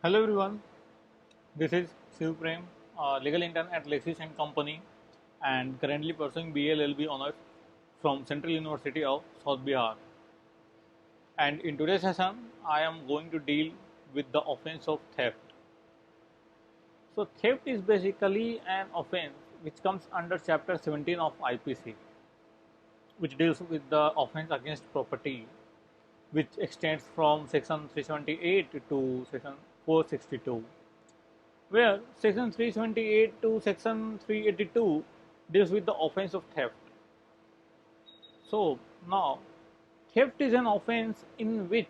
Hello everyone, this is Shiv Prem, legal intern at Lexis and Company and currently pursuing BLLB honors from Central University of South Bihar. And in today's session, I am going to deal with the offense of theft. So theft is basically an offense which comes under chapter 17 of IPC, which deals with the offense against property, which extends from section 378 to section 462. Where section 378 to section 382 deals with the offense of theft. So now theft is an offense in which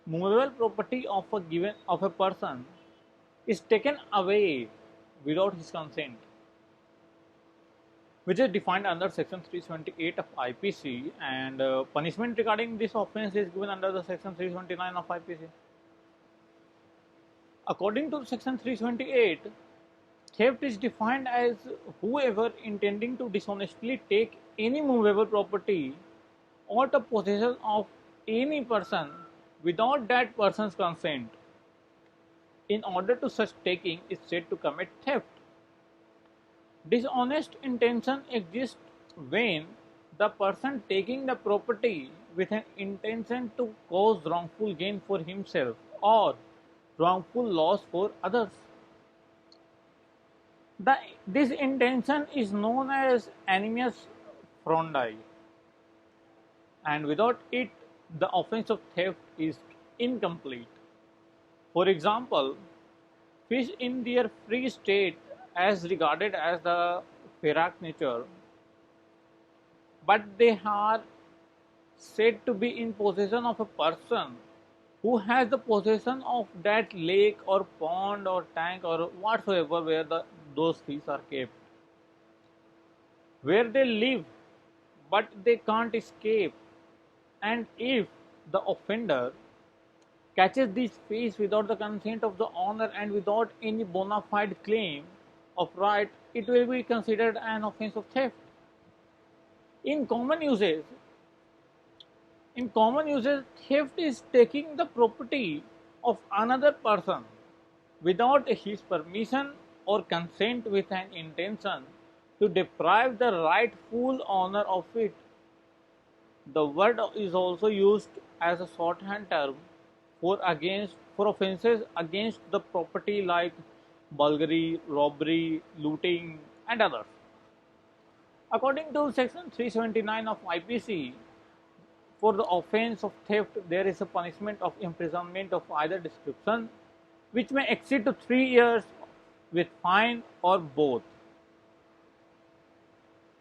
movable property of a person is taken away without his consent, which is defined under section 378 of IPC, and punishment regarding this offense is given under the section 329 of IPC. According to section 328, theft is defined as whoever intending to dishonestly take any movable property or the possession of any person without that person's consent in order to such taking is said to commit theft. Dishonest intention exists when the person taking the property with an intention to cause wrongful gain for himself or wrongful loss for others. This intention is known as animus frondi, and without it, the offense of theft is incomplete. For example, fish in their free state as regarded as the ferak nature, but they are said to be in possession of a person who has the possession of that lake or pond or tank or whatsoever where those fish are kept, where they live but they can't escape. And if the offender catches these fish without the consent of the owner and without any bona fide claim of right, it will be considered an offense of theft. In common usage, theft is taking the property of another person without his permission or consent with an intention to deprive the rightful owner of it. The word is also used as a shorthand term for offences against the property like burglary, robbery, looting, and others. According to section 379 of IPC, for the offence of theft, there is a punishment of imprisonment of either description, which may exceed to 3 years with fine or both.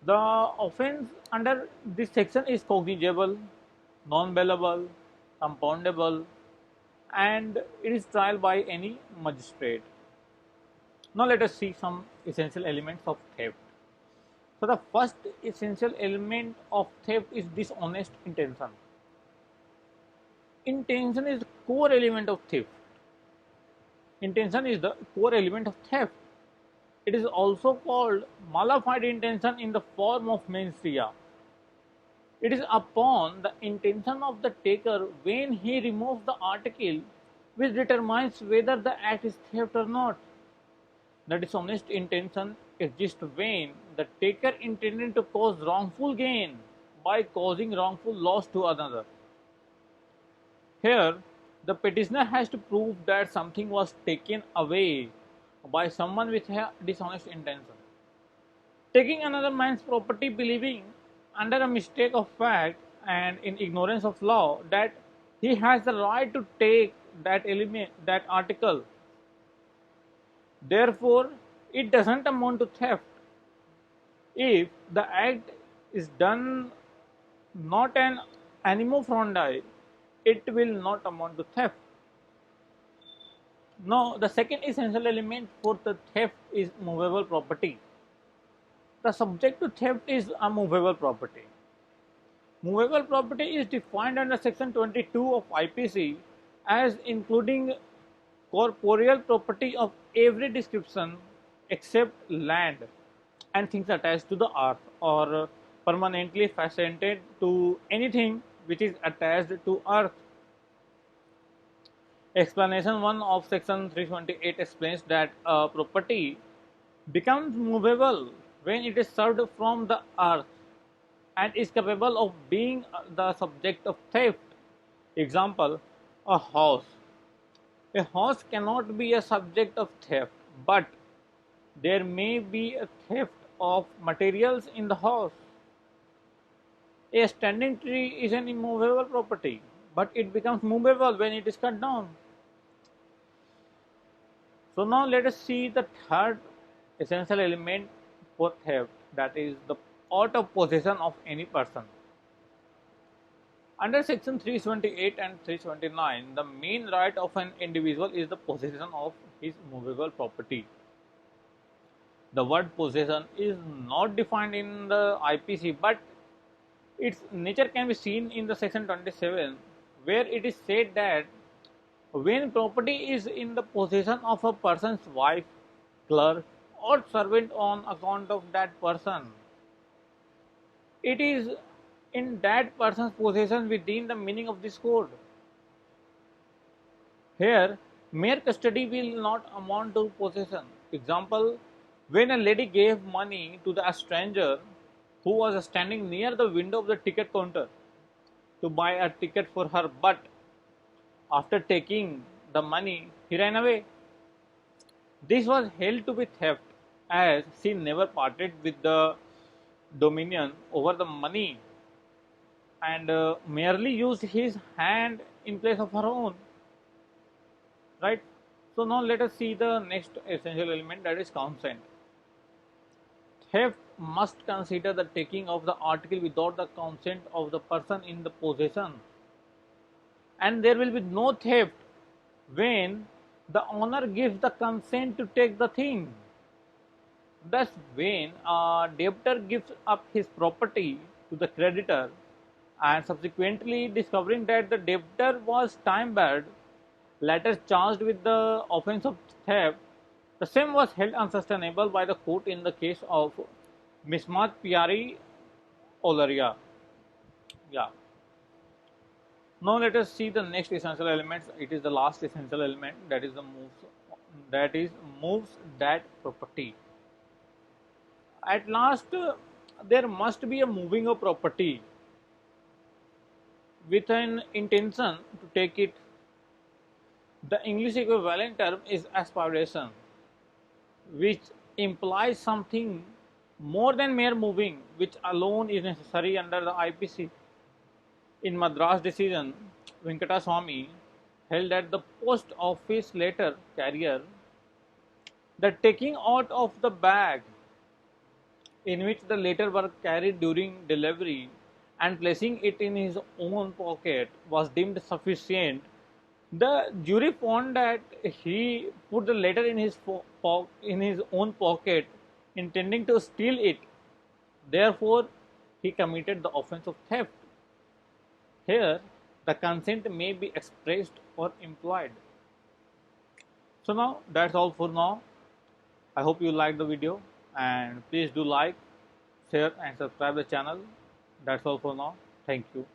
The offence under this section is cognizable, non-bailable, compoundable, and it is trial by any magistrate. Now let us see some essential elements of theft. So the first essential element of theft is dishonest intention. Intention is the core element of theft. Intention is the core element of theft. It is also called mala fide intention in the form of mens rea. It is upon the intention of the taker when he removes the article which determines whether the act is theft or not. The dishonest intention exists when the taker intended to cause wrongful gain by causing wrongful loss to another. Here, the petitioner has to prove that something was taken away by someone with a dishonest intention. Taking another man's property believing under a mistake of fact and in ignorance of law that he has the right to take that article. Therefore, it doesn't amount to theft. If the act is done not an animo frondi, it will not amount to theft. Now, the second essential element for the theft is movable property. The subject to theft is a movable property. Movable property is defined under section 22 of IPC as including corporeal property of every description except land and things attached to the earth or permanently fastened to anything which is attached to earth. Explanation 1 of section 328 explains that a property becomes movable when it is served from the earth and is capable of being the subject of theft. Example, a house. A house cannot be a subject of theft, but there may be a theft of materials in the house. A standing tree is an immovable property, but it becomes movable when it is cut down. So now let us see the third essential element for theft, that is the art of possession of any person. Under section 328 and 329, the main right of an individual is the possession of his movable property. The word possession is not defined in the IPC, but its nature can be seen in the section 27, where it is said that when property is in the possession of a person's wife, clerk, or servant on account of that person, it is in that person's possession within the meaning of this code. Here, mere custody will not amount to possession. Example, when a lady gave money to a stranger who was standing near the window of the ticket counter to buy a ticket for her, but after taking the money, he ran away. This was held to be theft, as she never parted with the dominion over the money and merely used his hand in place of her own. Right? So now let us see the next essential element, that is consent. Theft must consider the taking of the article without the consent of the person in the possession, and there will be no theft when the owner gives the consent to take the thing. Thus, when a debtor gives up his property to the creditor and subsequently discovering that the debtor was time barred, later charged with the offense of theft, the same was held unsustainable by the court in the case of Mismat Piari Olaria. Yeah. Now let us see the next essential elements. It is the last essential element, that is the moves that property. At last, there must be a moving of property with an intention to take it. The English equivalent term is aspiration, which implies something more than mere moving, which alone is necessary under the IPC. In Madras decision, Venkataswamy held that the post office letter carrier, the taking out of the bag in which the letter were carried during delivery and placing it in his own pocket was deemed sufficient. The jury found that he put the letter in his own pocket, intending to steal it. Therefore, he committed the offense of theft. Here, the consent may be expressed or implied. So now that's all for now. I hope you liked the video, and please do like, share and subscribe the channel. That's all for now. Thank you.